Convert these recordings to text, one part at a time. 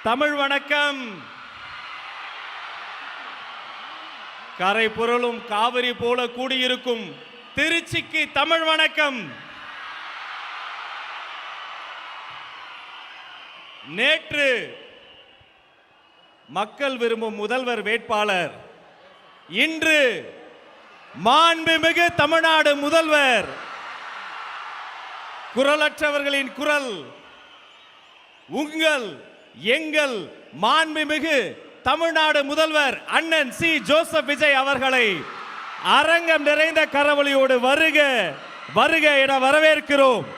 தமிழ் வணக்கம். கரை புரளும் காவிரி போல கூடியிருக்கும் திருச்சிக்கு தமிழ் வணக்கம். நேற்று மக்கள் விரும்பும் முதல்வர் வேட்பாளர், இன்று மாண்புமிகு தமிழ்நாடு முதல்வர், குரலற்றவர்களின் குரல், உங்கள் எங்கள் மாண்புமிகு தமிழ்நாடு முதல்வர் அண்ணன் சி. ஜோசப் விஜய் அவர்களை அரங்கம் நிறைந்த கரவொலியோடு வருக வருக என வரவேற்கிறோம்.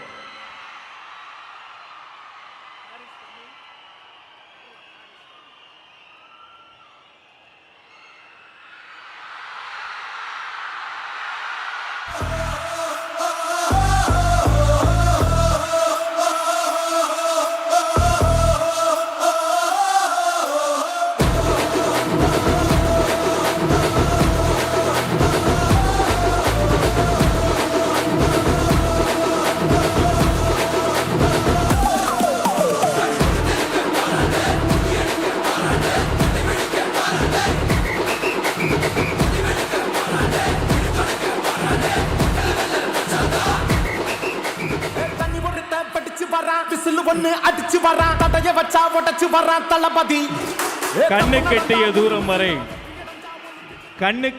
கண்ணு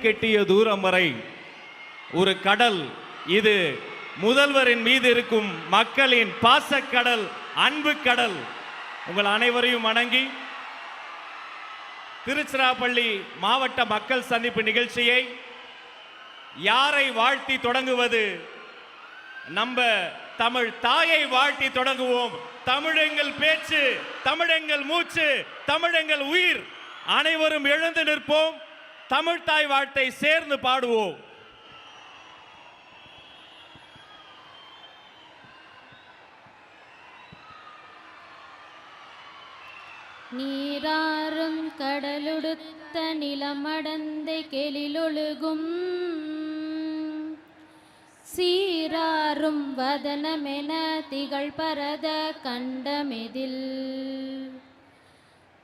கெட்டிய தூரம் வரை ஒரு கடல், இது முதல்வரின் மீது இருக்கும் மக்களின் பாசக்கடல், அன்பு கடல். உங்கள் அனைவரையும் வணங்கி திருச்சிராப்பள்ளி மாவட்ட மக்கள் சந்திப்பு நிகழ்ச்சியை யாரை வாழ்த்தி தொடங்குவது? நம்ம தமிழ் தாயை வாழ்த்தி தொடங்குவோம். தமிழெங்கள் பேச்சு, தமிழெங்கள் மூச்சு, தமிழெங்கள் உயிர். அனைவரும் எழுந்து நிற்போம். தமிழ் தாய் வாழ்த்தை சேர்ந்து பாடுவோம். நீராறும் கடலுடுத்த நிலமடந்தை கெளிலொழுகும் சீராறும் வதனமென திகழ் பரத கண்டமெதில்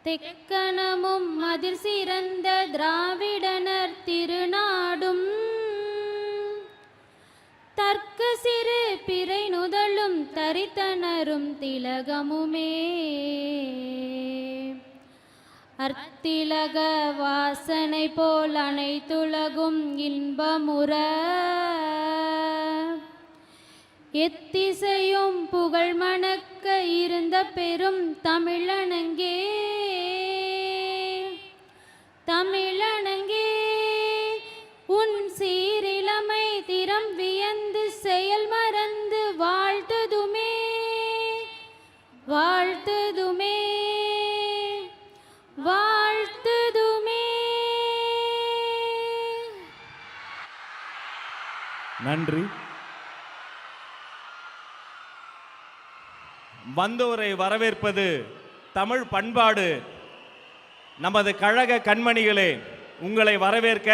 தெக்கணமும் அதிர் சிறந்த திராவிடனர் திருநாடும் தர்க்க சிறு பிறை நுதலும் தரித்தனரும் திலகமுமே அர்த்திலக வாசனை போல் அனைத்துலகும் இன்பமுற எத்திசையும் புகழ் மணக்க இருந்த பெரும் தமிழனங்கே தமிழனங்கே உன் சீரிலமை திறம் வியந்து செயல் மறந்து வாழ்த்துதுமே வாழ்த்துதுமே வாழ்த்துதுமே. நன்றி. வந்தோரை வரவேற்பது தமிழ் பண்பாடு. நமது கழக கண்மணிகளே, உங்களை வரவேற்க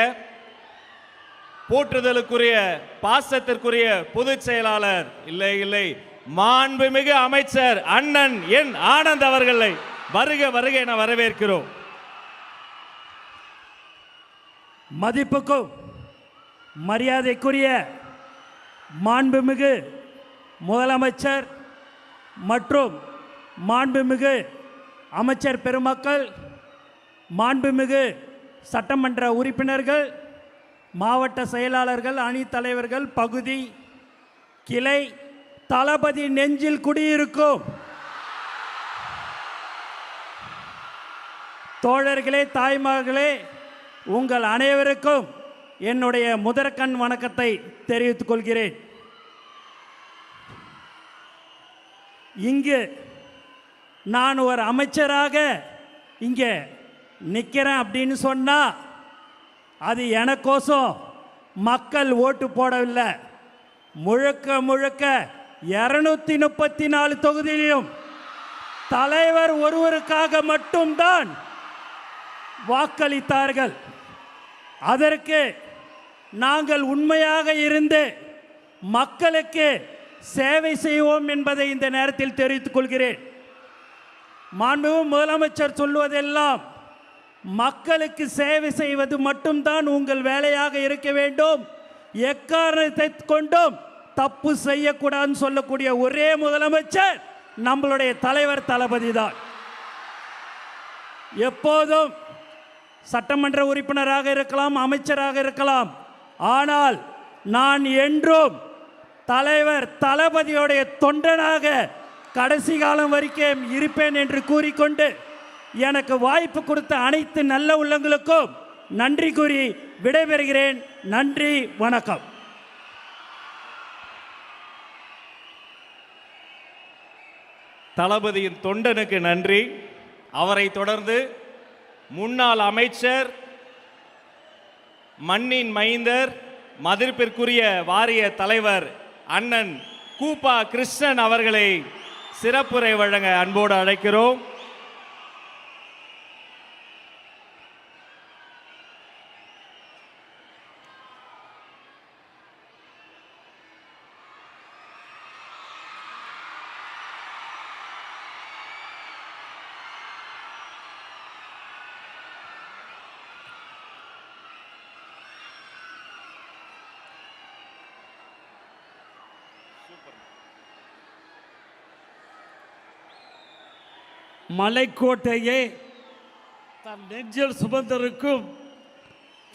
போற்றுதலுக்குரிய பாசத்திற்குரிய பொதுச் செயலாளர், இல்லை மாண்புமிகு அமைச்சர் அண்ணன் என் ஆனந்த் அவர்களை வருக வருக என வரவேற்கிறோம். மதிப்புக்கும் மரியாதைக்குரிய மாண்புமிகு முதலமைச்சர் மற்றும் மாண்புமிகு அமைச்சர் பெருமக்கள், மாண்புமிகு சட்டமன்ற உறுப்பினர்கள், மாவட்ட செயலாளர்கள், அணி தலைவர்கள், பகுதி கிளை தளபதி நெஞ்சில் குடியிருக்கும் தோழர்களே, தாய்மார்களே, உங்கள் அனைவருக்கும் என்னுடைய முதற்கண் வணக்கத்தை தெரிவித்துக் கொள்கிறேன். இங்கு நான் ஒரு அமைச்சராக இங்கே நிற்கிறேன் அப்படின்னு சொன்னால் அது எனக்கோசம் மக்கள் ஓட்டு போடவில்லை. முழுக்க முழுக்க 234 தொகுதியிலும் தலைவர் ஒருவருக்காக மட்டும்தான் வாக்களித்தார்கள். அதற்கு நாங்கள் உண்மையாக இருந்து மக்களுக்கு சேவை செய்வோம் என்பதை இந்த நேரத்தில் தெரிவித்துக் கொள்கிறேன். மாண்புமிகு முதலமைச்சர் சொல்வதெல்லாம் மக்களுக்கு சேவை செய்வது மட்டும்தான் உங்கள் வேலையாக இருக்க வேண்டும், எக்காரணத்தை கொண்டும் தப்பு செய்யக்கூடாதுன்னு சொல்லக்கூடிய ஒரே முதலமைச்சர் நம்மளுடைய தலைவர் தளபதி தான். எப்போதும் சட்டமன்ற உறுப்பினராக இருக்கலாம், அமைச்சராக இருக்கலாம், ஆனால் நான் என்றும் தலைவர் தளபதியுடைய தொண்டனாக கடைசி காலம் வரைக்கும் இருப்பேன் என்று கூறிக்கொண்டு எனக்கு வாய்ப்பு கொடுத்த அனைத்து நல்ல உள்ளங்களுக்கும் நன்றி கூறி விடைபெறுகிறேன். நன்றி, வணக்கம். தளபதியின் தொண்டனுக்கு நன்றி. அவரை தொடர்ந்து முன்னாள் அமைச்சர், மண்ணின் மைந்தர், மதிப்பிற்குரிய வாரிய தலைவர் அண்ணன் கூப்பா கிருஷ்ணன் அவர்களை சிறப்புரை வழங்க அன்போடு அழைக்கிறோம். மலைக்கோட்டையே தன் நெஞ்சில் சுமந்திருக்கும்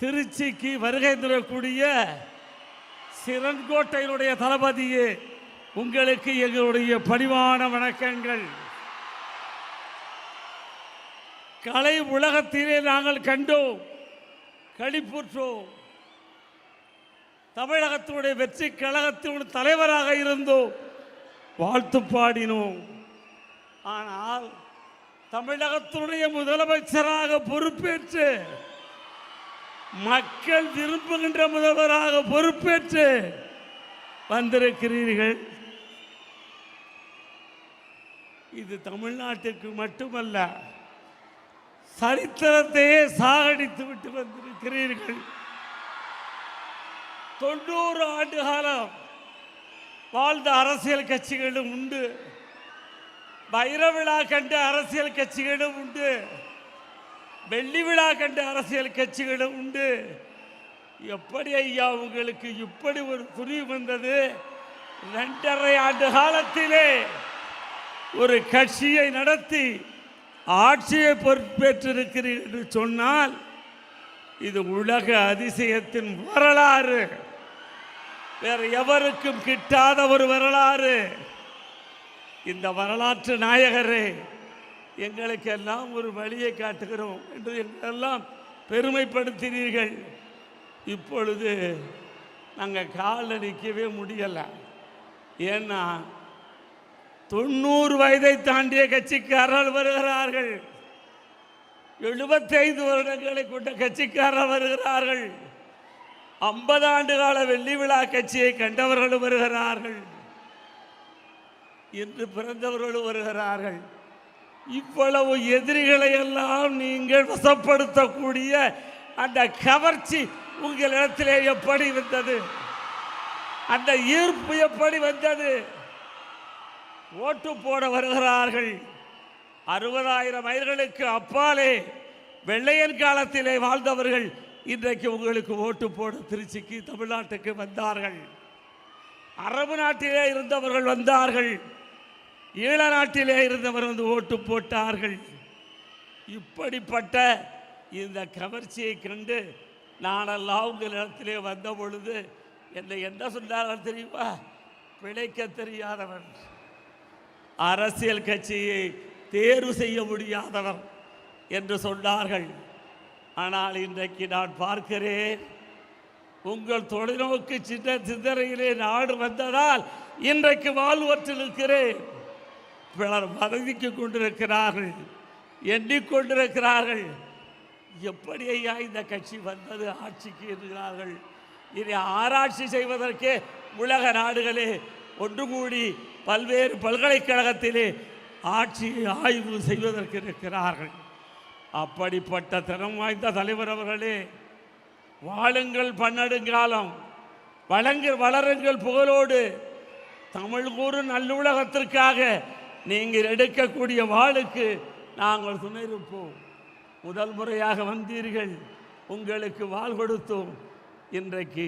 திருச்சிக்கு வருகை தரக்கூடிய சிறன்கோட்டையினுடைய தளபதியே, உங்களுக்கு எங்களுடைய பணிவான வணக்கங்கள். கலை உலகத்திலே நாங்கள் கண்டோம், களிப்புற்றோம். தமிழகத்தினுடைய வெற்றி கழகத்தினுடைய தலைவராக இருந்தோம், வாழ்த்து பாடினோம். ஆனால் தமிழகத்தினுடைய முதலமைச்சராக பொறுப்பேற்று, மக்கள் விரும்புகின்ற முதல்வராக பொறுப்பேற்று வந்திருக்கிறீர்கள். இது தமிழ்நாட்டிற்கு மட்டுமல்ல, சரித்திரத்தையே சாகடித்து விட்டு வந்திருக்கிறீர்கள். 90 ஆண்டு காலம் வாழ்ந்த அரசியல் கட்சிகளும் உண்டு, வைர விழா கண்ட அரசியல் கட்சிகளும் உண்டு, வெள்ளி விழா கண்ட அரசியல் கட்சிகளும் உண்டு. எப்படி ஐயா உங்களுக்கு இப்படி ஒரு துணிவு வந்தது? 2.5 ஆண்டு காலத்திலே ஒரு கட்சியை நடத்தி ஆட்சியை பொறுப்பேற்றிருக்கிறீர்கள் என்று சொன்னால் இது உலக அதிசயத்தின் வரலாறு, வேற எவருக்கும் கிட்டாத ஒரு வரலாறு. இந்த வரலாற்று நாயகரே, எங்களுக்கெல்லாம் ஒரு வழியை காட்டுகிறோம் என்று எங்களெல்லாம் பெருமைப்படுத்தினீர்கள். இப்பொழுது நாங்கள் காலில் நிற்கவே முடியலை. ஏன்னா 90 வயதை தாண்டிய கட்சிக்காரர்கள் வருகிறார்கள், 75 வருடங்களை கொண்ட கட்சிக்காரர்கள் வருகிறார்கள், 50 ஆண்டு கால வெள்ளி விழா கட்சியை கண்டவர்களும் வருகிறார்கள், இன்று பிறந்தவர்களும் வருகிறார்கள். இவ்வளவு எதிரிகளை எல்லாம் நீங்கள் வசப்படுத்தக்கூடிய அந்த கவர்ச்சி உங்களிடத்திலே எப்படி வந்தது? அந்த ஈர்ப்பு எப்படி வந்தது? ஓட்டு போட வருகிறார்கள். 60,000 மைல்களுக்கு அப்பாலே வெள்ளையன் காலத்திலே வாழ்ந்தவர்கள் இன்றைக்கு உங்களுக்கு ஓட்டு போட திருச்சிக்கு, தமிழ்நாட்டுக்கு வந்தார்கள். அரபு நாட்டிலே இருந்தவர்கள் வந்தார்கள், ஈழ நாட்டிலே இருந்தவர் வந்து ஓட்டு போட்டார்கள். இப்படிப்பட்ட இந்த கவர்ச்சியை கண்டு நானெல்லாம் உங்களிடத்திலே வந்த பொழுது என்னை என்ன சொன்னார்கள் தெரியுமா? பிழைக்க தெரியாதவன், அரசியல் கட்சியை தேர்வு செய்ய முடியாதவர் என்று சொன்னார்கள். ஆனால் இன்றைக்கு நான் பார்க்கிறேன், உங்கள் தொலைநோக்கு சிந்தனையிலே நாடு வந்ததால் இன்றைக்கு வாழ்வற்று இருக்கிறேன். பலர் மதித்து கொண்டிருக்கிறார்கள், எண்ணிக்கொண்டிருக்கிறார்கள், எப்படி ஐயா இந்த கட்சி வந்தது ஆட்சிக்கு என்கிறார்கள். இனி ஆராய்ச்சி செய்வதற்கே உலக நாடுகளே ஒன்று கூடி பல்வேறு பல்கலைக்கழகத்திலே ஆட்சியை ஆய்வு செய்வதற்கு இருக்கிறார்கள். அப்படிப்பட்ட திறம் வாய்ந்த தலைவர் அவர்களே, வாழுங்கள் பன்னெடுங்காலம், வளருங்கள் புகழோடு. தமிழ் கூறும் நல்லுலகத்திற்காக நீங்கள் எடுக்கக்கூடிய வாளுக்கு நாங்கள் துணையிருப்போம். முதல் முறையாக வந்தீர்கள், உங்களுக்கு வாள் கொடுத்தோம். இன்றைக்கு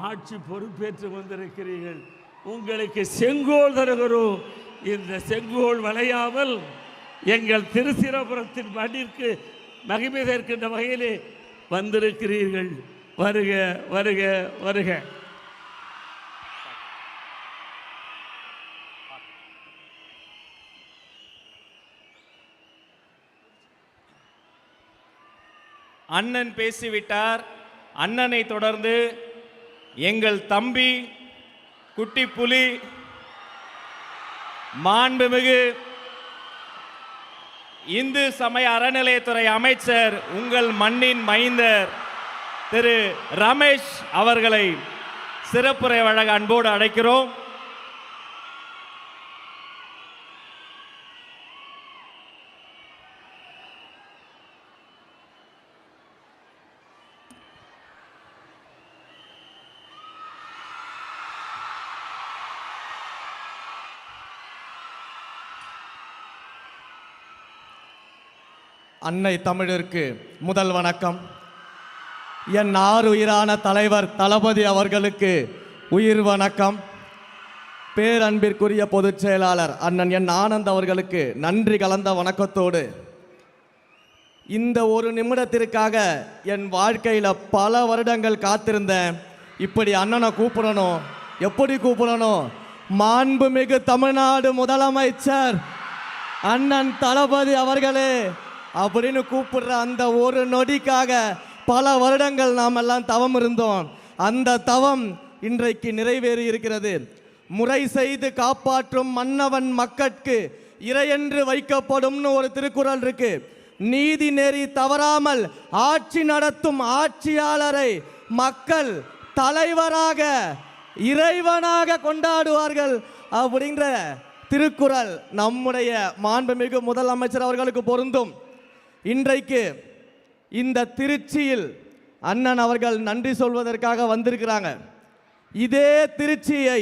ஆட்சி பொறுப்பேற்று வந்திருக்கிறீர்கள். உங்களுக்கு செங்கோல் தருகிறோம். இந்த செங்கோல் வளையாமல் எங்கள் திருச்சிராப்பள்ளியின் மண்ணிற்கு மகிமை சேர்க்கின்ற வகையிலே வந்திருக்கிறீர்கள். வருக வருக வருக. அண்ணன் பேசிவிட்டார். அண்ணனை தொடர்ந்து எங்கள் தம்பி குட்டி புலி மாண்புமிகு இந்து சமய அறநிலையத்துறை அமைச்சர், உங்கள் மண்ணின் மைந்தர் திரு ரமேஷ் அவர்களை சிறப்புரை வழங்க அன்போடு அழைக்கிறோம். அன்னை தமிழிற்கு முதல் வணக்கம். என் ஆருயிரான தலைவர் தளபதி அவர்களுக்கு உயிர் வணக்கம். பேரன்பிற்குரிய பொதுச் செயலாளர் அண்ணன் என் ஆனந்த் அவர்களுக்கு நன்றி கலந்த வணக்கத்தோடு, இந்த ஒரு நிமிடத்திற்காக என் வாழ்க்கையில் பல வருடங்கள் காத்திருந்தேன். இப்படி அண்ணனை கூப்பிடணும். எப்படி கூப்பிடணும்? மாண்புமிகு தமிழ்நாடு முதலமைச்சர் அண்ணன் தளபதி அவர்களே அப்படின்னு கூப்பிடுற அந்த ஒரு நொடிக்காக பல வருடங்கள் நாம் எல்லாம் தவம் இருந்தோம். அந்த தவம் இன்றைக்கு நிறைவேறி இருக்கிறது. முறை செய்து காப்பாற்றும் மன்னவன் மக்கட்கு இறையென்று வைக்கப்படும்னு ஒரு திருக்குறள் இருக்கு. நீதி நெறி தவறாமல் ஆட்சி நடத்தும் ஆட்சியாளரை மக்கள் தலைவராக இறைவனாக கொண்டாடுவார்கள் அப்படின்ற திருக்குறள் நம்முடைய மாண்புமிகு முதலமைச்சர் அவர்களுக்கு பொருந்தும். இன்றைக்கு இந்த திருச்சியில் அண்ணன் அவர்கள் நன்றி சொல்வதற்காக வந்திருக்கிறாங்க. இதே திருச்சியை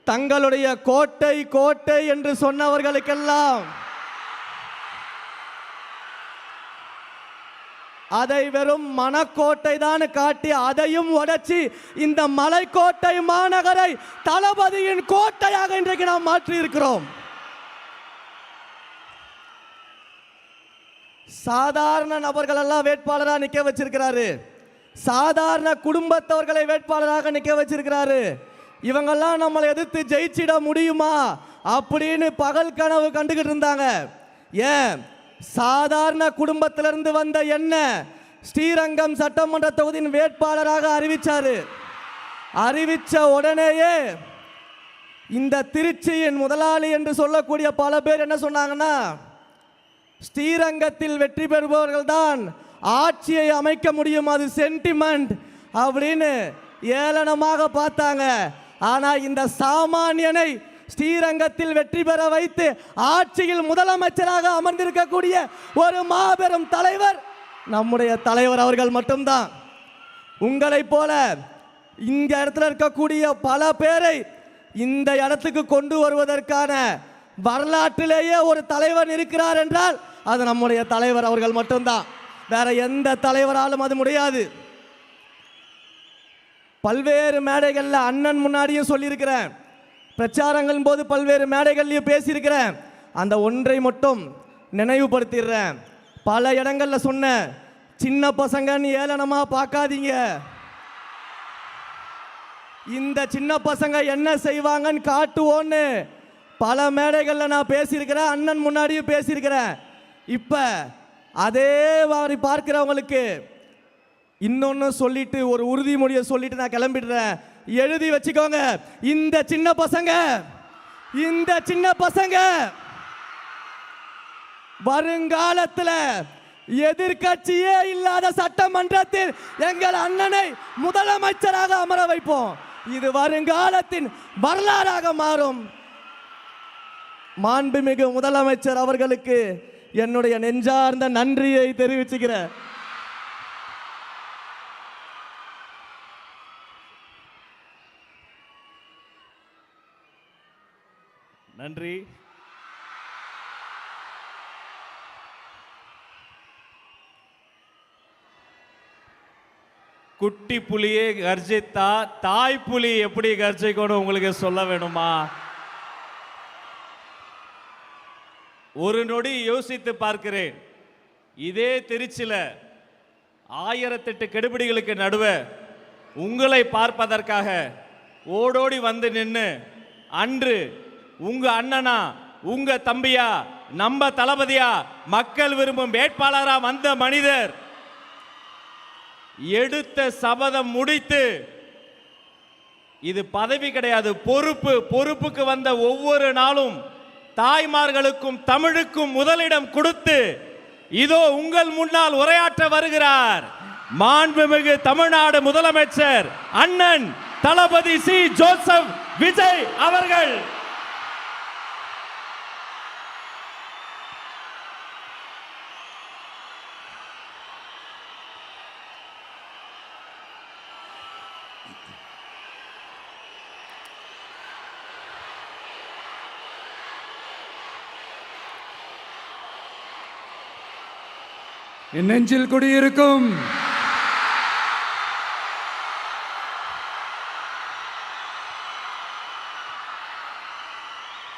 தங்களுடைய கோட்டை கோட்டை என்று சொன்னவர்களுக்கெல்லாம் அதை வெறும் மனக்கோட்டை தான் காட்டி அதையும் உடைச்சி இந்த மலைக்கோட்டை மாநகரை தளபதியின் கோட்டையாக இன்றைக்கு நாம் மாற்றி இருக்கிறோம். சாதாரண நபர்கள் எல்லாம் வேட்பாளராக நிற்க வச்சிருக்கிறாரு. சாதாரண குடும்பத்தவர்களை வேட்பாளராக நிற்க வச்சிருக்கிறாரு. இவங்கெல்லாம் நம்மளை எதிர்த்து ஜெயிச்சிட முடியுமா அப்படின்னு பகல் கனவு கண்டுகிட்டு இருந்தாங்க. ஏன், சாதாரண குடும்பத்திலிருந்து வந்த என்ன ஸ்ரீரங்கம் சட்டமன்ற தொகுதியின் வேட்பாளராக அறிவிச்சாரு. அறிவிச்ச உடனேயே இந்த திருச்சியின் முதலாளி என்று சொல்லக்கூடிய பல பேர் என்ன சொன்னாங்கன்னா, ஸ்ரீரங்கத்தில் வெற்றி பெறுபவர்கள் தான் ஆட்சியை அமைக்க முடியும், அது சென்டிமெண்ட் அப்படின்னு ஏளனமாக பார்த்தாங்க. ஆனால் இந்த சாமானியனை ஸ்ரீரங்கத்தில் வெற்றி பெற வைத்து ஆட்சியில் முதலமைச்சராக அமர்ந்திருக்கக்கூடிய ஒரு மாபெரும் தலைவர் நம்முடைய தலைவர் அவர்கள் மட்டும்தான். உங்களைப் போல இந்த இடத்துல இருக்கக்கூடிய பல பேரை இந்த இடத்துக்கு கொண்டு வருவதற்கான வரலாற்றிலேயே ஒரு தலைவர் இருக்கிறார் என்றால் அது நம்முடைய தலைவர் அவர்கள் மட்டும்தான். வேற எந்த தலைவராலும் அது முடியாது. பல்வேறு மேடைகளில் அண்ணன் முன்னாடியும் சொல்லியிருக்கிறேன், பிரச்சாரங்களின் போது பல்வேறு மேடைகள்லையும் பேசியிருக்கிறேன். அந்த ஒன்றை மட்டும் நினைவுபடுத்திடுறேன். பல இடங்களில் சொன்ன, சின்ன பசங்கன்னு ஏளனமாக பார்க்காதீங்க. இந்த சின்ன பசங்க என்ன செய்வாங்கன்னு காட்டுவோன்னு பல மேடைகளில் நான் பேசியிருக்கிறேன், அண்ணன் முன்னாடியும் பேசியிருக்கிறேன். இப்போ அதே மாதிரி பார்க்கிறவங்களுக்கு இன்னொன்று சொல்லிட்டு ஒரு உறுதிமொழியை சொல்லிட்டு நான் கிளம்பிடுறேன். எழுதி வச்சுக்கோங்க, இந்த சின்ன பசங்க வருங்காலத்தில் எதிர்கட்சியே இல்லாத சட்டமன்றத்தில் எங்கள் அண்ணனை முதலமைச்சராக அமர வைப்போம். இது வருங்காலத்தின் வரலாறாக மாறும். மாண்புமிகு முதலமைச்சர் அவர்களுக்கு என்னுடைய நெஞ்சார்ந்த நன்றியை தெரிவிச்சுக்கிறேன். நன்றி. குட்டி புலியே கர்ஜித்தா தாய் புலி எப்படி கர்ஜிக்கணும் உங்களுக்கு சொல்ல வேணுமா? ஒரு நொடி யோசித்து பார்க்கிறேன். இதே திருச்சியில 1008 கெடுபிடிகளுக்கு நடுவே உங்களை பார்ப்பதற்காக ஓடோடி வந்து நின்று அன்று உங்க அண்ணனா உங்க தம்பியா நம்ம தளபதியா மக்கள் விரும்பும் வேட்பாளரா வந்த மனிதர் எடுத்த சபதம் முடித்து, இது பதவி கிடையாது, பொறுப்பு. பொறுப்புக்கு வந்த ஒவ்வொரு நாளும் தாய்மார்களுக்கும் தமிழுக்கும் முதலிடம் கொடுத்து இதோ உங்கள் முன்னால் உரையாற்ற வருகிறார் மாண்புமிகு தமிழ்நாடு முதலமைச்சர் அண்ணன் தளபதி சி ஜோசப் விஜய் அவர்கள். என் நெஞ்சில் குடியிருக்கும்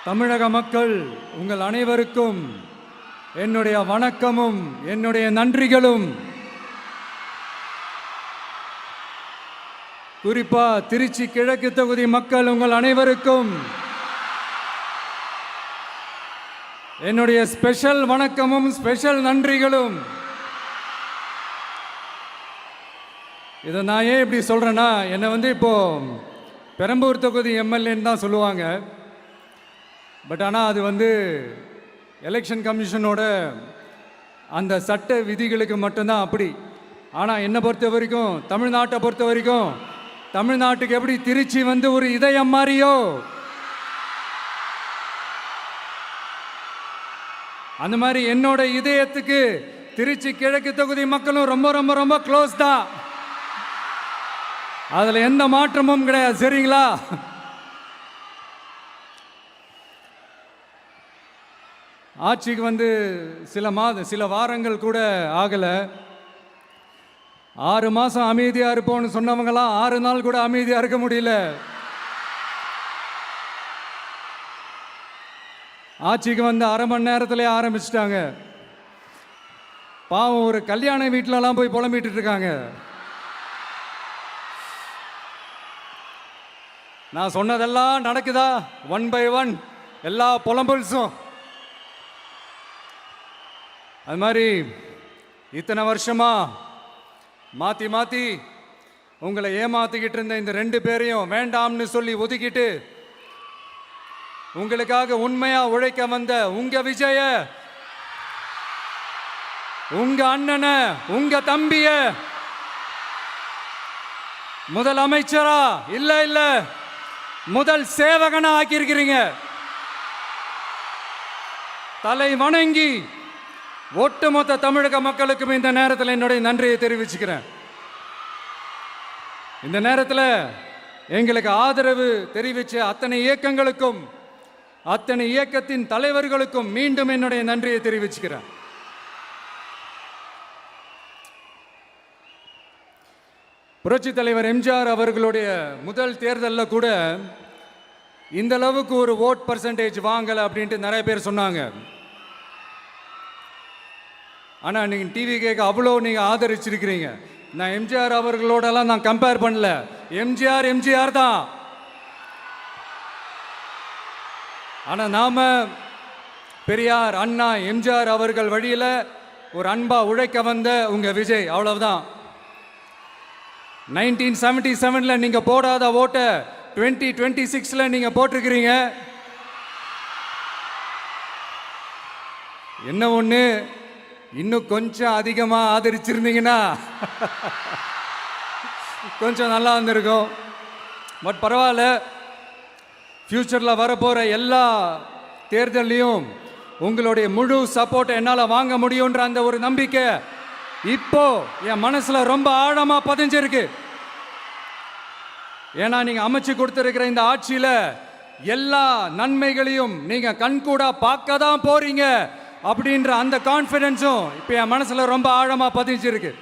தமிழக மக்கள் உங்கள் அனைவருக்கும் என்னுடைய வணக்கமும் என்னுடைய நன்றிகளும். குறிப்பா திருச்சி கிழக்கு தொகுதி மக்கள் உங்கள் அனைவருக்கும் என்னுடைய ஸ்பெஷல் வணக்கமும் ஸ்பெஷல் நன்றிகளும். இதை நான் ஏன் இப்படி சொல்கிறேன்னா, என்னை இப்போ பெரம்பூர் தொகுதி எம்எல்ஏன்னு தான் சொல்லுவாங்க. பட் ஆனால் அது எலெக்ஷன் கமிஷனோட அந்த சட்ட விதிகளுக்கு மட்டும்தான் அப்படி. ஆனால் என்னை பொறுத்த வரைக்கும், தமிழ்நாட்டை பொறுத்த வரைக்கும், தமிழ்நாட்டுக்கு எப்படி திருச்சி ஒரு இதயம் மாதிரியோ, அந்த மாதிரி என்னோட இதயத்துக்கு திருச்சி கிழக்கு தொகுதி மக்களும் ரொம்ப ரொம்ப ரொம்ப க்ளோஸ் தான். அதுல எந்த மாற்றமும் கிடையாது. சரிங்களா? ஆட்சிக்கு சில வாரங்கள் கூட ஆகல. 6 மாசம் அமைதியா இருப்போம்னு சொன்னவங்களாம் 6 நாள் கூட அமைதியா இருக்க முடியல. ஆட்சிக்கு அரை மணி நேரத்திலே ஆரம்பிச்சிட்டாங்க. பாவம், ஒரு கல்யாண வீட்டிலலாம் போய் புலம்பிட்டு இருக்காங்க. நான் சொன்னதெல்லாம் நடக்குதா? 1 by 1 எல்லா புலம்பல்ஸும். அது மாதிரி இத்தனை வருஷமா மாத்தி மாத்தி உங்களை ஏமாத்திக்கிட்டு இருந்த இந்த 2 பேரையும் வேண்டாம்னு சொல்லி ஒதுக்கிட்டு உங்களுக்காக உண்மையா உழைக்க வந்த உங்க விஜய, உங்க அண்ணனை, உங்க தம்பிய முதல் அமைச்சரா இல்ல முதல் சேவகனா ஆக்கியிருக்கிறீங்க. தலை வணங்கி ஒட்டுமொத்த தமிழக மக்களுக்கும் இந்த நேரத்தில் என்னுடைய நன்றியை தெரிவிச்சுக்கிறேன். இந்த நேரத்தில் எங்களுக்கு ஆதரவு தெரிவித்த அத்தனை இயக்கங்களுக்கும் அத்தனை இயக்கத்தின் தலைவர்களுக்கும் மீண்டும் என்னுடைய நன்றியை தெரிவிச்சுக்கிறேன். புரட்சி தலைவர் எம்ஜிஆர் அவர்களுடைய முதல் தேர்தலில் கூட இந்த அளவுக்கு ஒரு ஓட் பர்சன்டேஜ் வாங்கலை அப்படின்ட்டு நிறைய பேர் சொன்னாங்க. ஆனால் நீங்கள் டிவி கேட்க அவ்வளோ நீங்கள் ஆதரிச்சிருக்கிறீங்க. நான் எம்ஜிஆர் அவர்களோடலாம் நான் கம்பேர் பண்ணல. எம்ஜிஆர் தான். ஆனால் நாம பெரியார், அண்ணா, எம்ஜிஆர் அவர்கள் வழியில் ஒரு அன்பா உழைக்க வந்த உங்க விஜய், அவ்வளவுதான். 1977 நீங்க போடாத ஓட்டை 2026 நீங்க போட்டிருக்கிறீங்க. என்ன ஒண்ணு, இன்னும் கொஞ்சம் அதிகமா ஆதரிச்சிருந்தீங்கன்னா கொஞ்சம் நல்லா வந்திருக்கும். பட் பரவாயில்ல, ஃபியூச்சரில் வரப்போகிற எல்லா தேர்தலையும் உங்களுடைய முழு சப்போர்ட்டை என்னால் வாங்க முடியுன்ற அந்த ஒரு நம்பிக்கை இப்போ என் மனசில் ரொம்ப ஆழமாக பதிஞ்சிருக்கு. ஏன்னா நீங்கள் அமைச்சு கொடுத்துருக்கிற இந்த ஆட்சியில் எல்லா நன்மைகளையும் நீங்கள் கண்கூடா பார்க்க தான் போறீங்க அப்படின்ற அந்த கான்ஃபிடென்ஸும் இப்போ என் மனசில் ரொம்ப ஆழமாக பதிஞ்சிருக்கு.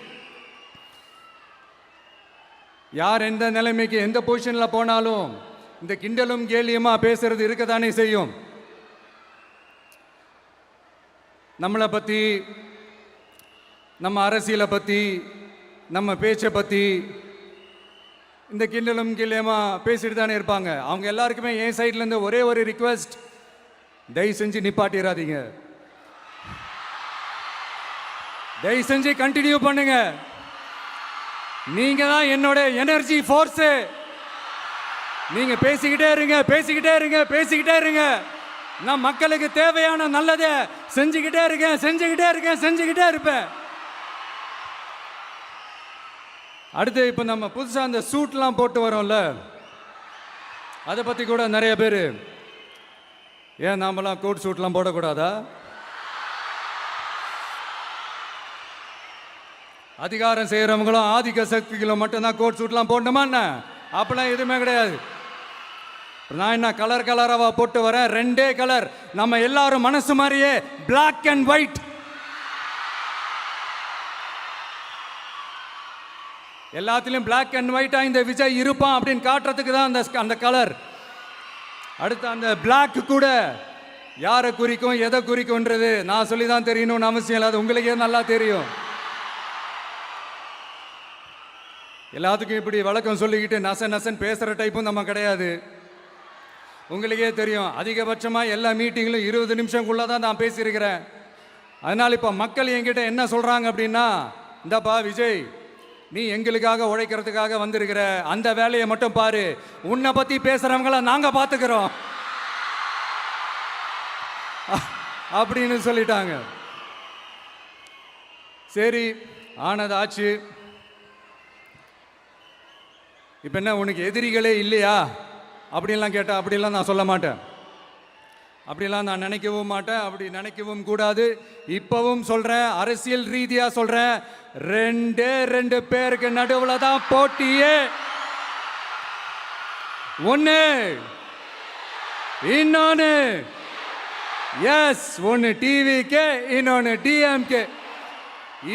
யார் எந்த நிலைமைக்கு எந்த பொசிஷனில் போனாலும் இந்த கிண்டலும் கேலியுமா பேசுறது இருக்கத்தானே செய்யும். நம்மளை பற்றி, நம்ம அரசியலை பற்றி, நம்ம பேச்சை பற்றி இந்த கிண்டலும் கில்லியமா பேசிட்டு தானே இருப்பாங்க. அவங்க எல்லாருக்குமே என் சைட்லேருந்து ஒரே ஒரு ரிக்வெஸ்ட், தயவு செஞ்சு நிப்பாட்டிடாதீங்க. தயவு செஞ்சு கண்டினியூ பண்ணுங்க. நீங்க தான் என்னோட எனர்ஜி ஃபோர்ஸு. நீங்க பேசிக்கிட்டே இருங்க, பேசிக்கிட்டே இருங்க, பேசிக்கிட்டே இருங்க. நான் மக்களுக்கு தேவையான நல்லதை செஞ்சுக்கிட்டே இருக்கேன், செஞ்சுக்கிட்டே இருக்கேன், செஞ்சுக்கிட்டே இருப்பேன். அடுத்து இப்போ நம்ம புதுசாக அந்த சூட்லாம் போட்டு வரோம்ல, அதை பற்றி கூட நிறைய பேர், ஏன் நாமெல்லாம் கோட் சூட்லாம் போடக்கூடாதா? அதிகாரம் செய்கிறவங்களும் ஆதிக்க சக்திகளும் மட்டும்தான் கோட் சூட்லாம் போடணுமா என்ன? அப்பெல்லாம் எதுவுமே கிடையாது. நான் என்ன கலர் கலராக போட்டு வரேன், ரெண்டே கலர், நம்ம எல்லாரும் மனசு மாதிரியே பிளாக் அண்ட் ஒயிட். எல்லாத்திலையும் பிளாக் அண்ட் ஒயிட்டா இந்த விஜய் இருப்பான் அப்படின்னு காட்டுறதுக்கு தான் அந்த கலர். அடுத்து அந்த பிளாக் கூட யாரை குறிக்கும் எதை குறிக்கும்ன்றது நான் சொல்லி தான் தெரியணும்னு அவசியம் இல்லை, அது உங்களுக்கே நல்லா தெரியும். எல்லாத்துக்கும் இப்படி வழக்கம் சொல்லிக்கிட்டு நச நசன் பேசுகிற டைப்பும் நம்ம கிடையாது. உங்களுக்கே தெரியும், அதிகபட்சமாக எல்லா மீட்டிங்களும் 20 நிமிஷம்குள்ளே தான் நான் பேசியிருக்கிறேன். அதனால் இப்போ மக்கள் என்கிட்ட என்ன சொல்கிறாங்க அப்படின்னா, இந்தாப்பா விஜய், நீ எங்களுக்காக உழைக்கிறதுக்காக வந்திருக்கிற, அந்த வேலையை மட்டும் பாரு, உன்னை பற்றி பேசுகிறவங்கள நாங்கள் பார்த்துக்கிறோம் அப்படின்னு சொல்லிட்டாங்க. சரி, ஆனது ஆச்சு. இப்போ என்ன, உனக்கு எதிரிகளே இல்லையா அப்படின்லாம் கேட்டால் அப்படிலாம் நான் சொல்ல மாட்டேன். அப்படிலாம் நான் நினைக்கவும் மாட்டேன், அப்படி நினைக்கவும் கூடாது. இப்பவும் சொல்கிறேன், அரசியல் ரீதியாக சொல்கிறேன், 2 பேருக்கு நடுவில் தான் போட்டியே. ஒன்று, இன்னொன்று எஸ், ஒன்று டிவிக்கு, இன்னொன்று டிஎம்கே.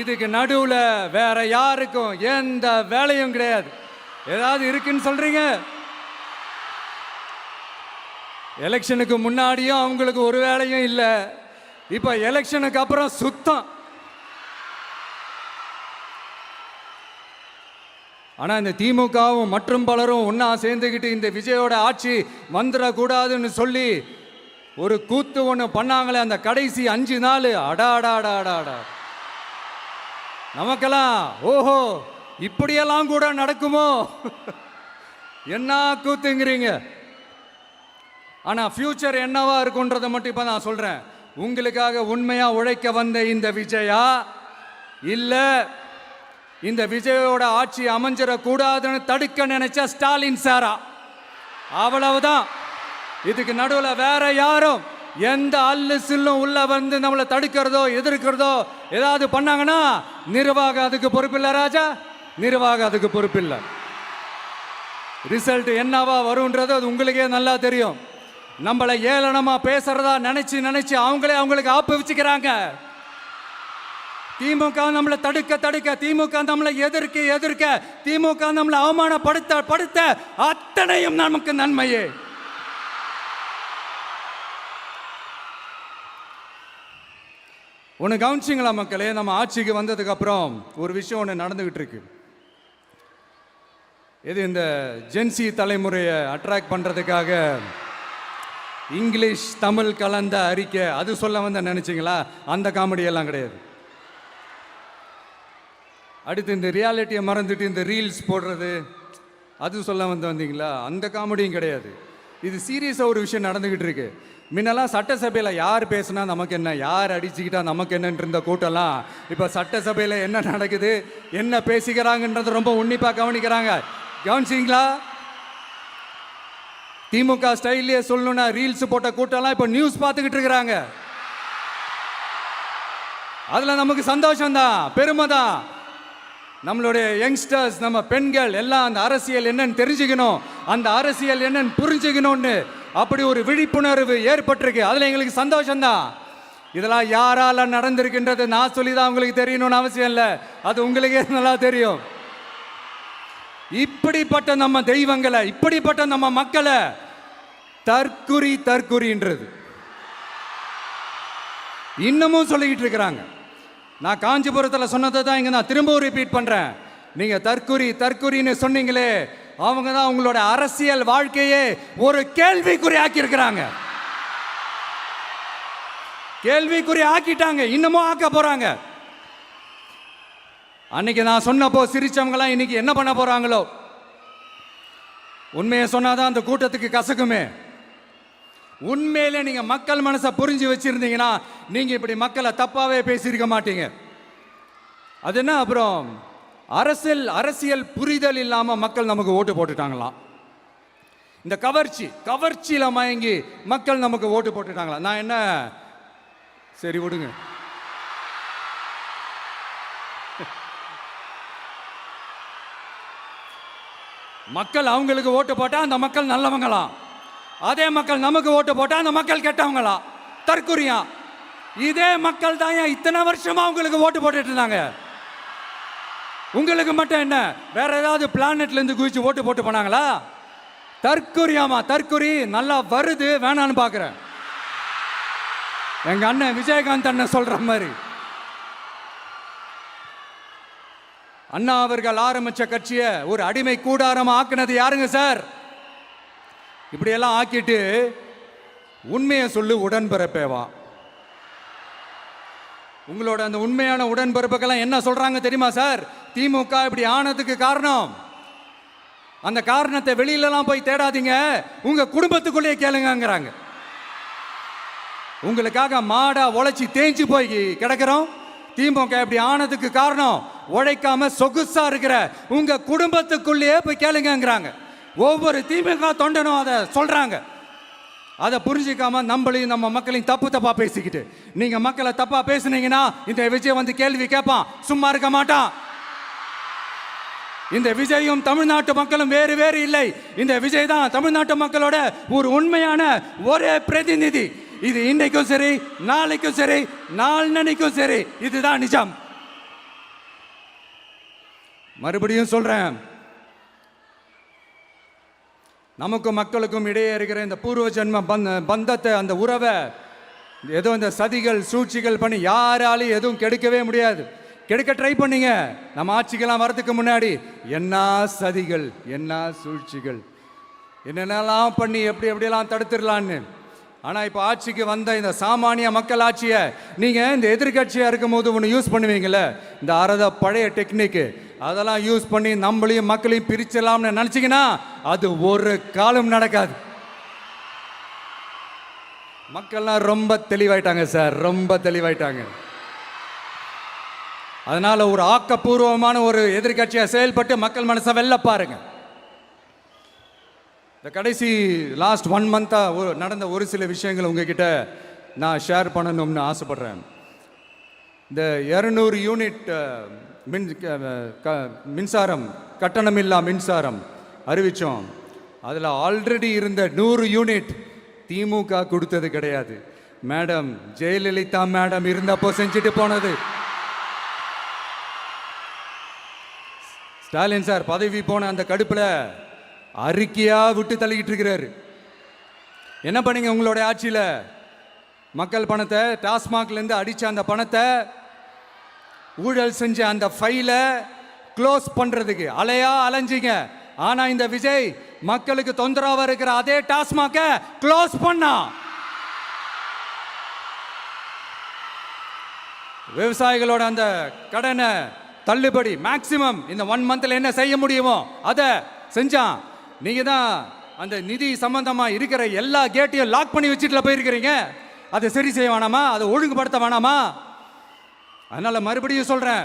இதுக்கு நடுவில் வேற யாருக்கும் எந்த வேலையும் கிடையாது. ஏதாவது இருக்குன்னு சொல்றீங்க? எலெக்ஷனுக்கு முன்னாடியும் அவங்களுக்கு ஒரு வேலையும் இல்லை, இப்போ எலெக்ஷனுக்கு அப்புறம் சுத்தம். ஆனால் இந்த திமுகவும் மற்றும் பலரும் ஒன்றா சேர்ந்துக்கிட்டு இந்த விஜயோட ஆட்சி வந்துடக்கூடாதுன்னு சொல்லி ஒரு கூத்து ஒன்று பண்ணாங்களே, அந்த கடைசி 5 நாள், அடாடாடாடாடா, நமக்கெல்லாம் ஓஹோ இப்படியெல்லாம் கூட நடக்குமோ என்ன கூத்துங்கிறீங்க. ஆனால் ஃபியூச்சர் என்னவா இருக்குன்றதை மட்டும் இப்போ நான் சொல்கிறேன். உங்களுக்காக உண்மையாக உழைக்க வந்த இந்த விஜயா, இல்லை இந்த விஜயோட ஆட்சி அமைஞ்சிடக்கூடாதுன்னு தடுக்க நினைச்ச ஸ்டாலின் சாரா, அவ்வளவுதான். இதுக்கு நடுவில் வேற யாரும் எந்த அல்லு சில்லும் உள்ள வந்து நம்மளை தடுக்கிறதோ எதிர்க்கிறதோ ஏதாவது பண்ணாங்கன்னா நிர்வாகம் அதுக்கு பொறுப்பில்லை ராஜா, நிர்வாகம் அதுக்கு பொறுப்பில்லை. ரிசல்ட் என்னவா வரும்ன்றது அது உங்களுக்கே நல்லா தெரியும். நம்மளை ஏளனமா பேசுறதா நினைச்சு நினைச்சு அவங்களுக்கு ஆப்பு வச்சுக்கிறாங்க. திமுக நம்மளை தடுக்க, திமுக நம்மளை எதிர்க்க, திமுக நம்மளை அவமானப்படுத்த அத்தனையும் நமக்கு நன்மையே. ஒன்று கவனிச்சிங்களா மக்களே, நம்ம ஆட்சிக்கு வந்ததுக்கு அப்புறம் ஒரு விஷயம் ஒன்று நடந்துகிட்டு இருக்கு. இது இந்த ஜென்சி தலைமுறையை அட்ராக்ட் பண்ணுறதுக்காக இங்கிலீஷ் தமிழ் கலந்த அறிக்கை, அது சொல்ல வந்த நினைச்சிங்களா? அந்த காமெடியெல்லாம் கிடையாது. அடுத்து இந்த ரியாலிட்டியை மறந்துட்டு இந்த ரீல்ஸ் போடுறது, அது சொல்ல வந்தீங்களா? அந்த காமெடியும் கிடையாது. இது சீரியஸாக ஒரு விஷயம் நடந்துக்கிட்டு இருக்கு. முன்னெல்லாம் சட்டசபையில் யார் பேசுனா நமக்கு என்ன, யார் அடிச்சுக்கிட்டா நமக்கு என்னன்னு இருந்த கூட்டம்லாம் இப்போ சட்டசபையில் என்ன நடக்குது, என்ன பேசிக்கிறாங்கன்றது ரொம்ப உன்னிப்பாக கவனிக்கிறாங்க. கவனிச்சிங்களா? திமுக ஸ்டைல்லையே சொல்லணும்னா ரீல்ஸ் போட்ட கூட்டம்லாம் இப்போ நியூஸ் பார்த்துக்கிட்டு இருக்கிறாங்க. அதில் நமக்கு சந்தோஷம்தான், பெருமை தான். நம்மளுடைய யங்ஸ்டர்ஸ், நம்ம பெண்கள் எல்லாம் அந்த அரசியல் என்னன்னு தெரிஞ்சுக்கணும், அந்த அரசியல் என்னன்னு புரிஞ்சுக்கணும்னு அப்படி ஒரு விழிப்புணர்வு ஏற்பட்டிருக்கு. அதில் எங்களுக்கு சந்தோஷம்தான். இதெல்லாம் யாரால நடந்திருக்கின்றது நான் சொல்லி தான் உங்களுக்கு தெரியணும்னு அவசியம் இல்லை, அது உங்களுக்கே நல்லா தெரியும். இப்படிப்பட்ட நம்ம தெய்வங்களை, இப்படிப்பட்ட நம்ம மக்களை தற்குறின்றது இன்னமும் சொல்லிக்கிட்டு இருக்கிறாங்க. நான் காஞ்சிபுரத்தில் சொன்னதை தான் இங்க நான் திரும்பவும் ரிப்பீட் பண்றேன். நீங்க தற்குறின்னு சொன்னீங்களே, அவங்க தான் உங்களோட அரசியல் வாழ்க்கையே ஒரு கேள்விக்குறி ஆக்கி இருக்கிறாங்க. கேள்விக்குறி ஆக்கிட்டாங்க, இன்னமும் ஆக்க போறாங்க. அன்னைக்கு நான் சொன்னப்போ சிரிச்சவங்களாம் இன்னைக்கு என்ன பண்ண போறாங்களோ. உண்மையை சொன்னாதான் அந்த கூட்டத்துக்கு கசக்குமே. உண்மையிலே நீங்க மக்கள் மனசை புரிஞ்சு வச்சிருந்தீங்கன்னா நீங்க இப்படி மக்களை தப்பாவே பேசியிருக்க மாட்டீங்க. அது என்ன, அப்புறம் அரசியல் புரிதல் இல்லாம மக்கள் நமக்கு ஓட்டு போட்டுட்டாங்களாம். இந்த கவர்ச்சியில மயங்கி மக்கள் நமக்கு ஓட்டு போட்டுட்டாங்களா. நான் என்ன, சரி விடுங்க. மக்கள் அவங்களுக்கு ஓட்டு போட்டா அந்த மக்கள் நல்லவங்களாம், அதே மக்கள் நமக்கு ஓட்டு போட்டா அந்த மக்கள் கெட்டவங்களா, தற்குறியா. இதே மக்கள் தான் இத்தனை வருஷமா உங்களுக்கு ஓட்டு போட்டுட்டு இருந்தாங்க. உங்களுக்கு மட்டும் என்ன, வேற ஏதாவது பிளானட்ல இருந்து குதிச்சு ஓட்டு போட்டு போனாங்களா? தற்குறியாமா, தற்குறி நல்லா வருது, வேணான்னு பாக்குறேன். எங்க அண்ணன் விஜயகாந்த் அண்ணன் சொல்ற மாதிரி, அண்ணா அவர்கள் ஆரம்பிச்ச கட்சியை ஒரு அடிமை கூடாரமா ஆக்குனது யாருங்க சார்? இப்படியெல்லாம் ஆக்கிட்டு உண்மையை சொல்லு உடன்பிறப்பேவா. உங்களோட அந்த உண்மையான உடன்பிறப்புக்கெல்லாம் என்ன சொல்றாங்க தெரியுமா சார்? திமுக இப்படி ஆனதுக்கு காரணம், அந்த காரணத்தை வெளியிலலாம் போய் தேடாதீங்க, உங்க குடும்பத்துக்குள்ளேயே கேளுங்கிறாங்க. உங்களுக்காக மாடா உழைச்சி தேஞ்சு போய் கிடக்கிறோம். திமுக இப்படி ஆனதுக்கு காரணம் உழைக்காம சொகுசா இருக்கிற உங்க குடும்பத்துக்குள்ளேயே போய் கேளுங்கிறாங்க. ஒவ்வொரு திமுக தொண்டனும் அதை சொல்றாங்க. அதை புரிஞ்சிக்காம நம்மளையும் நம்ம மக்களையும் தப்பா பேசிக்கிட்டு, நீங்க மக்களை தப்பா பேசுனீங்கன்னா இந்த விஜய் வந்து கேள்வி கேட்பான், சும்மா இருக்க மாட்டான். இந்த விஜயும் தமிழ்நாட்டு மக்களும் வேறு இல்லை. இந்த விஜய் தான் தமிழ்நாட்டு மக்களோட ஒரு உண்மையான ஒரே பிரதிநிதி. இது இன்னைக்கும் சரி, நாளைக்கும் சரி, நாளன்னைக்கும் சரி, இதுதான் நிஜம். மறுபடியும் சொல்றேன், நமக்கும் மக்களுக்கும் இடையே இருக்கிற இந்த பூர்வ ஜென்ம பந்தத்தை, அந்த உறவை ஏதோ இந்த சதிகள் சூழ்ச்சிகள் பண்ணி யாராலையும் எதுவும் கெடுக்கவே முடியாது. கெடுக்க ட்ரை பண்ணீங்க நம்ம ஆட்சிக்கெல்லாம் வரதுக்கு முன்னாடி. என்ன சதிகள், என்ன சூழ்ச்சிகள், என்னென்னலாம் பண்ணி எப்படியெல்லாம் தடுத்துடலான்னு. ஆனால் இப்போ ஆட்சிக்கு வந்த இந்த சாமானிய மக்கள் ஆட்சியை நீங்கள் இந்த எதிர்கட்சியாக இருக்கும் போது ஒன்று யூஸ் பண்ணுவீங்களே, இந்த பழைய டெக்னிக்கு, அதெல்லாம் யூஸ் பண்ணி நம்மளையும் மக்களையும் பிரிச்சிடலாம்னு நினச்சிங்கன்னா அது ஒரு காலம் நடக்காது. மக்கள்லாம் ரொம்ப தெளிவாயிட்டாங்க சார், ரொம்ப தெளிவாயிட்டாங்க. அதனால ஒரு ஆக்கப்பூர்வமான ஒரு எதிர்கட்சியாக செயல்பட்டு மக்கள் மனசை வெல்ல பாருங்க. இந்த கடைசி லாஸ்ட் 1 மந்த்தாக நடந்த ஒரு சில விஷயங்கள் உங்ககிட்ட நான் ஷேர் பண்ணணும்னு ஆசைப்படுறேன். இந்த 200 யூனிட் மின்சாரம், கட்டணமில்லா மின்சாரம் அறிவித்தோம். அதில் ஆல்ரெடி இருந்த 100 யூனிட் திமுக கொடுத்தது கிடையாது. மேடம் ஜெயலலிதா மேடம் இருந்தப்போ செஞ்சுட்டு போனது. ஸ்டாலின் சார் பதவி போன அந்த கடுப்பில் அறிக்கையா விட்டு தள்ளிக்கிட்டு இருக்கிறாரு. என்ன பண்ணீங்க உங்களுடைய ஆட்சியில்? மக்கள் பணத்தை, டாஸ்மாக்லேருந்து அடித்த அந்த பணத்தை, ஊழல் செஞ்ச அந்த ஃபைலை க்ளோஸ் பண்ணுறதுக்கு அலைஞ்சிங்க. ஆனால் இந்த விஜய் மக்களுக்கு தொந்தரவாக இருக்கிற அதே டாஸ்மாக க்ளோஸ் பண்ணா. விவசாயிகளோட அந்த கடனை தள்ளுபடி மேக்சிமம் இந்த 1 மந்த்ல என்ன செய்ய முடியுமோ அதை செஞ்சான். நீங்க தான் அந்த நிதி சம்பந்தமா இருக்கிற எல்லா கேட்டையும் லாக் பண்ணி வச்சுட்டு போயிருக்கிறீங்க. அதை சரி செய்ய வேணாமா? அதை ஒழுங்குபடுத்த வேணாமா? அதனால மறுபடியும் சொல்றேன்,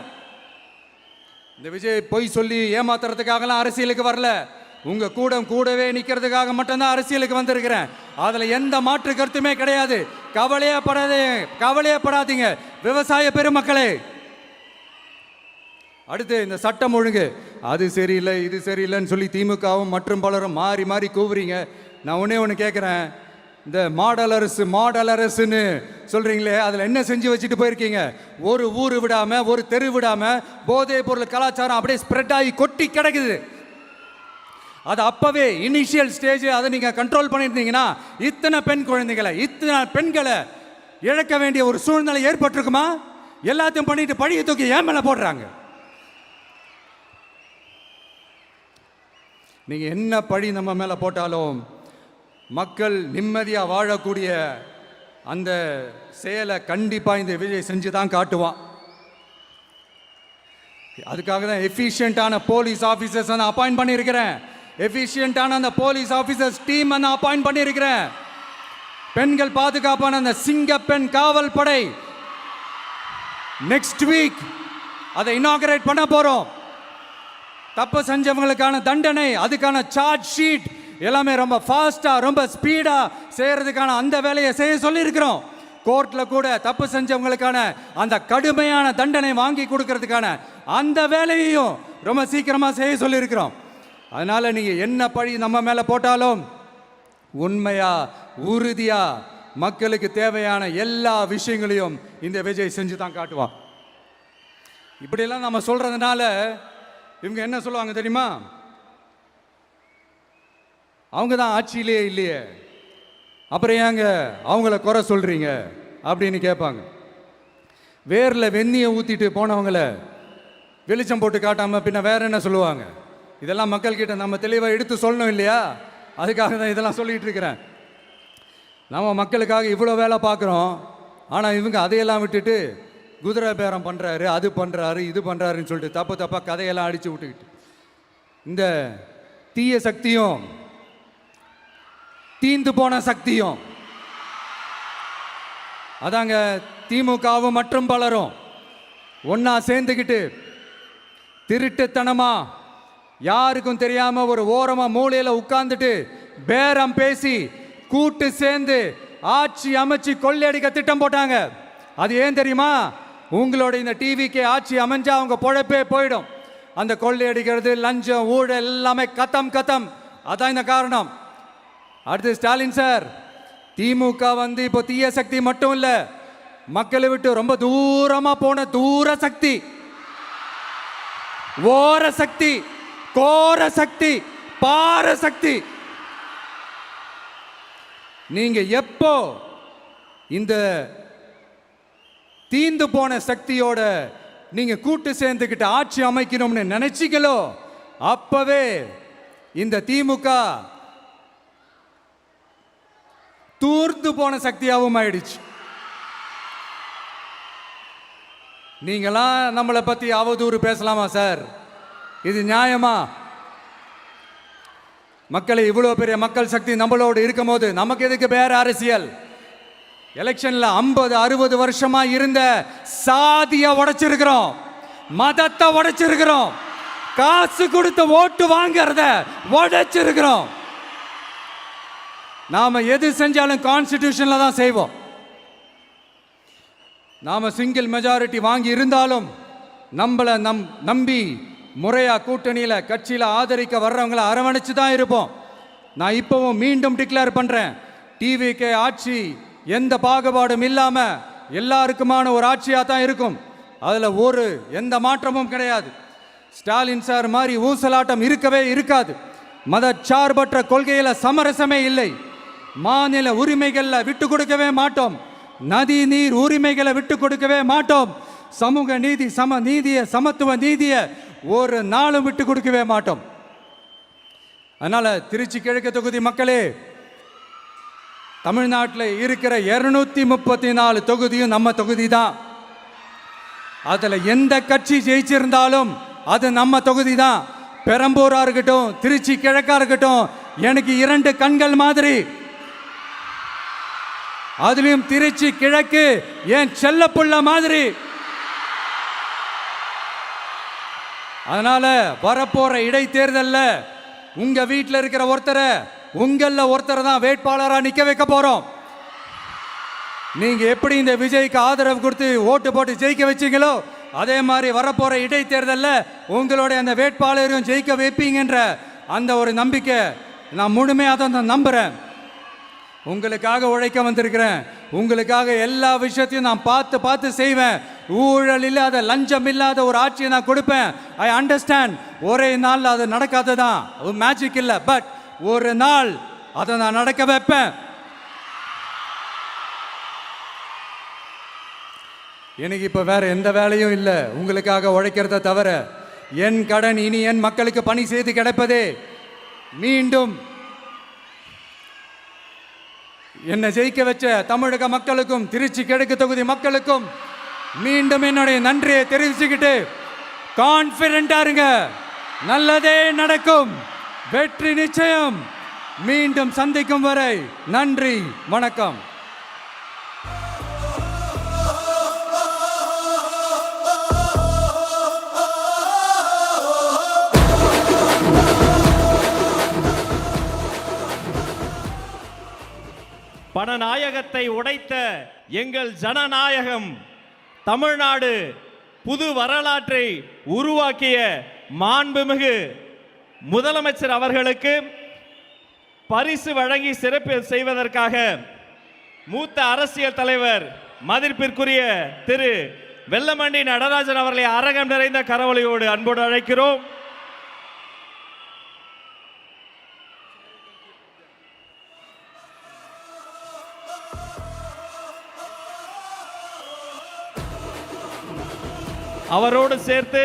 இந்த விஜய் பொய் சொல்லி ஏமாத்துறதுக்காகலாம் அரசியலுக்கு வரல. உங்க கூடவே நிக்கிறதுக்காக மட்டும்தான் அரசியலுக்கு வந்திருக்கிறேன். அதுல எந்த மாற்று கருத்துமே கிடையாது. கவலையப்படாதீங்க விவசாய பெருமக்களே. அடுத்து இந்த சட்டம் ஒழுங்கு, அது சரியில்லை இது சரியில்லைன்னு சொல்லி திமுகவும் மற்றும் பலரும் மாறி கூவுறீங்க. நான் ஒன்று கேட்குறேன், இந்த மாடல் அரசுன்னு சொல்றீங்களே, அதில் என்ன செஞ்சு வச்சுட்டு போயிருக்கீங்க? ஒரு ஊர் விடாம, ஒரு தெரு விடாம போதைப் பொருள் கலாச்சாரம் அப்படியே ஸ்ப்ரெட் ஆகி கொட்டி கிடக்குது. அது அப்பவே இனிஷியல் ஸ்டேஜ் அதை நீங்க கண்ட்ரோல் பண்ணியிருந்தீங்கன்னா இத்தனை பெண் குழந்தைகளை இத்தனை பெண்களை இழக்க வேண்டிய ஒரு சூழ்நிலை ஏற்பட்டிருக்குமா? எல்லாத்தையும் பண்ணிட்டு பழியை தூக்கி ஏன் மேல போடுறாங்க? நீங்க என்ன பழி நம்ம மேல போட்டாலும் மக்கள் நிம்மதியா வாழக்கூடிய அந்த செயலை கண்டிப்பா இந்த விஜய் செஞ்சு தான் காட்டுவான். அதுக்காக தான் எஃபிஷியன்டான போலீஸ் ஆஃபீஸர்ஸ் நான் அப்பாயிண்ட் பண்ணியிருக்கிறேன். எஃபிஷியன்டான அந்த போலீஸ் ஆஃபீஸர்ஸ் டீம் நான் அப்பாயிண்ட் பண்ணியிருக்கிறேன். பெண்கள் பாதுகாப்பான அந்த சிங்க பெண் காவல் படை நெக்ஸ்ட் வீக் அதை இனாகரேட் பண்ண போறோம். தப்பு செஞ்சவங்களுக்கான தண்டனை, அதுக்கான சார்ஜ் ஷீட் எல்லாமே ரொம்ப ஃபாஸ்டா ரொம்ப ஸ்பீடா செய்யறதுக்கான அந்த வேலையை செய்ய சொல்லியிருக்கிறோம். கோர்ட்ல கூட தப்பு செஞ்சவங்களுக்கான அந்த கடுமையான தண்டனை வாங்கி கொடுக்கறதுக்கான அந்த வேலையையும் ரொம்ப சீக்கிரமா செய்ய சொல்லியிருக்கிறோம். அதனால நீங்க என்ன பழி நம்ம மேல போட்டாலும் உண்மையா உறுதியா மக்களுக்கு தேவையான எல்லா விஷயங்களையும் இந்த விஜய் செஞ்சு தான் காட்டுவான். இப்படியெல்லாம் நம்ம சொல்றதுனால இவங்க என்ன சொல்லுவாங்க தெரியுமா? அவங்க தான் ஆட்சியிலே இல்லையே, அப்புறம் ஏங்க அவங்கள குறை சொல்றீங்க அப்படின்னு கேட்பாங்க. வேரில் வெந்நியை ஊற்றிட்டு போனவங்கள வெளிச்சம் போட்டு காட்டாமல் பின்ன வேற என்ன சொல்லுவாங்க? இதெல்லாம் மக்கள்கிட்ட நம்ம தெளிவாக எடுத்து சொல்லணும் இல்லையா? அதுக்காக தான் இதெல்லாம் சொல்லிட்டு இருக்கிறேன். நம்ம மக்களுக்காக இவ்வளோ வேலை பார்க்குறோம், ஆனால் இவங்க அதையெல்லாம் விட்டுட்டு குதிரை பேரம் பண்ணுறாரு, அது பண்ணுறாரு, இது பண்ணுறாருன்னு சொல்லிட்டு தப்பாக கதையெல்லாம் அடித்து விட்டுக்கிட்டு இந்த தீய சக்தியும் தீந்து போன சக்தியும் அதாங்க திமுகவும் மற்றும் பலரும் ஒன்னா சேர்ந்துக்கிட்டு திருட்டுத்தனமா யாருக்கும் தெரியாம ஒரு ஓரமா மூலையில உட்கார்ந்துட்டு பேரம் பேசி கூட்டு சேர்ந்து ஆட்சி அமைச்சு கொள்ளையடிக்க திட்டம் போட்டாங்க. அது ஏன் தெரியுமா? உங்களோட இந்த டிவிக்கு ஆட்சி அமைஞ்சா அவங்க பொழப்பே போயிடும். அந்த கொள்ளையடிக்கிறது, லஞ்சம், ஊழல் எல்லாமே கத்தம். அதான் இந்த காரணம். அடுத்து ஸ்டாலின் சார், திமுக இப்போ தீய சக்தி மட்டும் இல்ல, மக்களை விட்டு ரொம்ப தூரமா போன தூர சக்தி, ஓர சக்தி, கோர சக்தி, பார சக்தி. நீங்க எப்போ இந்த தீந்து போன சக்தியோட நீங்க கூட்டு சேர்ந்துக்கிட்டு ஆட்சி அமைக்கணும்னு நினைச்சீங்களோ அப்பவே இந்த திமுக தூர்ந்து போன சக்தியாகவும் ஆயிடுச்சு. நீங்களாம் நம்மளை பத்தி அவதூறு பேசலாமா சார்? இது நியாயமா? மக்களை இவ்வளவு பெரிய மக்கள் சக்தி நம்மளோடு இருக்கும் போது நமக்கு எதுக்கு வேற அரசியல்? எலெக்ஷன்ல 50-60 வருஷமா இருந்த சாதிய உடைச்சிருக்கிறோம், மதத்தை உடைச்சிருக்கிறோம், காசு கொடுத்து ஓட்டு வாங்கறத உடைச்சிருக்கிறோம். நாம எது செஞ்சாலும் கான்ஸ்டிடியூஷன்ல தான் செய்வோம். நாம சிங்கிள் மெஜாரிட்டி வாங்கி இருந்தாலும் நம்மளை நம்பி முறையா கூட்டணியில கட்சியில ஆதரிக்க வர்றவங்களை அரவணைச்சு தான் இருப்போம். நான் இப்பவும் மீண்டும் டிக்ளேர் பண்றேன், டிவிகே ஆட்சி எந்த பாகுபாடும் இல்லாம எல்லாருக்குமான ஒரு ஆட்சியா தான் இருக்கும். அதுல எந்த மாற்றமும் கிடையாது. ஸ்டாலின் சார் மாதிரி ஊசலாட்டம் இருக்கவே இருக்காது. மதச்சார்பற்ற கொள்கையில சமரசமே இல்லை. மாநில உரிமைகள்ல விட்டு கொடுக்கவே மாட்டோம். நதி நீர் உரிமைகளை விட்டு கொடுக்கவே மாட்டோம். சமூக நீதி, சம நீதிய, சமத்துவ நீதிய ஒரு நாளும் விட்டு கொடுக்கவே மாட்டோம். அதனால திருச்சி கிழக்கு தொகுதி மக்களே, தமிழ்நாட்டில் இருக்கிற 234 தொகுதியும் நம்ம தொகுதி தான். அதுல எந்த கட்சி ஜெயிச்சிருந்தாலும் அது நம்ம தொகுதி தான். பெரம்பூரா இருக்கட்டும், திருச்சி கிழக்கா இருக்கட்டும், எனக்கு 2 கண்கள் மாதிரி. அதுலயும் திருச்சி கிழக்கு என் செல்லப்புள்ள மாதிரி. அதனால வரப்போற இடைத்தேர்தல்ல உங்க வீட்டில் இருக்கிற ஒருத்தரை உங்கள ஒருத்தரை தான் வேட்பாளரா நிக்க வைக்க போறோம். நீங்க எப்படி இந்த விஜய்க்கு ஆதரவு கொடுத்து ஓட்டு போட்டு ஜெயிக்க வச்சீங்களோ அதே மாதிரி வரப்போற இடைத்தேர்தல்ல உங்களுடைய அந்த வேட்பாளரையும் ஜெயிக்க வைப்பீங்கன்ற அந்த ஒரு நம்பிக்கை நான் முழுமையாக தான் நம்புறேன். உங்களுக்காக உழைக்க வந்திருக்கிறேன். உங்களுக்காக எல்லா விஷயத்தையும் நான் பார்த்து பார்த்து செய்வேன். ஊழல் இல்லாத, லஞ்சம் இல்லாத ஒரு ஆட்சியை நான் கொடுப்பேன். I understand. ஒரே நாள் அது நடக்காததான், ஒரு மேஜிக் இல்லை. பட் ஒரு நாள் அதை நான் நடக்க வைப்பேன். எனக்கு இப்போ வேற எந்த வேலையும் இல்லை உங்களுக்காக உழைக்கிறத தவிர. என் கடன் இனி என் மக்களுக்கு பணி செய்து கிடைப்பதே. மீண்டும் என்னை ஜெயிக்க வச்ச தமிழக மக்களுக்கும் திருச்சி கிழக்கு தொகுதி மக்களுக்கும் மீண்டும் என்னுடைய நன்றியை தெரிவிச்சுக்கிட்டு கான்ஃபிடென்ட்டா இருங்க. நல்லதே நடக்கும். வெற்றி நிச்சயம். மீண்டும் சந்திக்கும் வரை நன்றி, வணக்கம். பணநாயகத்தை உடைத்த எங்கள் ஜனநாயகம் தமிழ்நாடு புது வரலாற்றை உருவாக்கிய மாண்புமிகு முதலமைச்சர் அவர்களுக்கு பரிசு வழங்கி சிறப்பு செய்வதற்காக மூத்த அரசியல் தலைவர் மதிப்பிற்குரிய திரு வெல்லமண்டி நடராஜன் அவர்களை அரங்கம் நிறைந்த கரவொலியோடு அன்போடு அழைக்கிறோம். அவரோடு சேர்த்து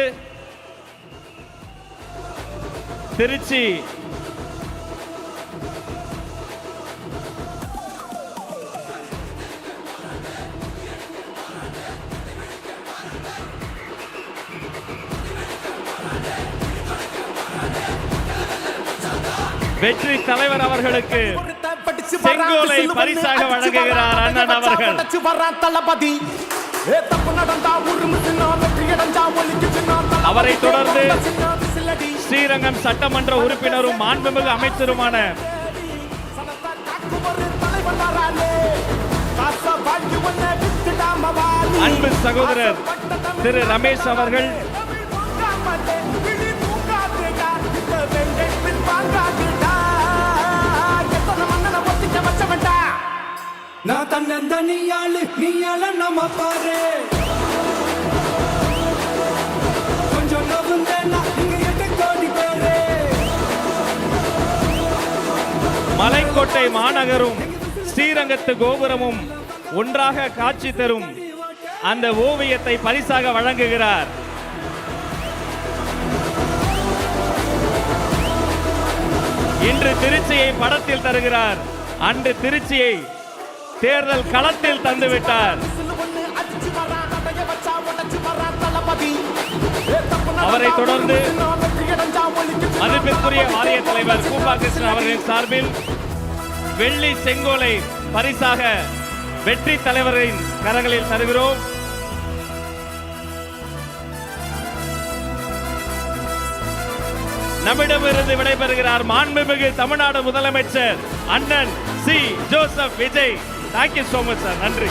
திருச்சி வெற்றி தலைவர் அவர்களுக்கு செங்கோலை பரிசாக வழங்குகிறார் அண்ணன் அவர்கள். அவரை தொடர்ந்து ஸ்ரீரங்கம் சட்டமன்ற உறுப்பினரும் மாண்புமிகு அமைச்சருமான அன்பு சகோதரர் திரு ரமேஷ் அவர்கள், நான் தன்னந்தனியாளு நீயால நம்ம பாரு கொஞ்சம் நவுந்தேன்னா இங்க 8 கோடி பேரு. மலைக்கோட்டை மாநகரும் ஸ்ரீரங்கத்து கோபுரமும் ஒன்றாக காட்சி தரும் அந்த ஓவியத்தை பரிசாக வழங்குகிறார். இன்று திருச்சியை படத்தில் தருகிறார். அன்று திருச்சியை தேர்தல் களத்தில் தந்துவிட்டார். அவரை தொடர்ந்து மதிப்பிற்குரிய வாரிய தலைவர் கூபா கிருஷ்ணன் அவர்களின் சார்பில் வெள்ளி செங்கோலை பரிசாக வெற்றி தலைவரின் கரங்களில் தருகிறோம். நம்மிடமிருந்து விடைபெறுகிறார் மாண்புமிகு தமிழ்நாடு முதலமைச்சர் அண்ணன் C. Joseph Vijay. Thank you so much sir. நன்றி.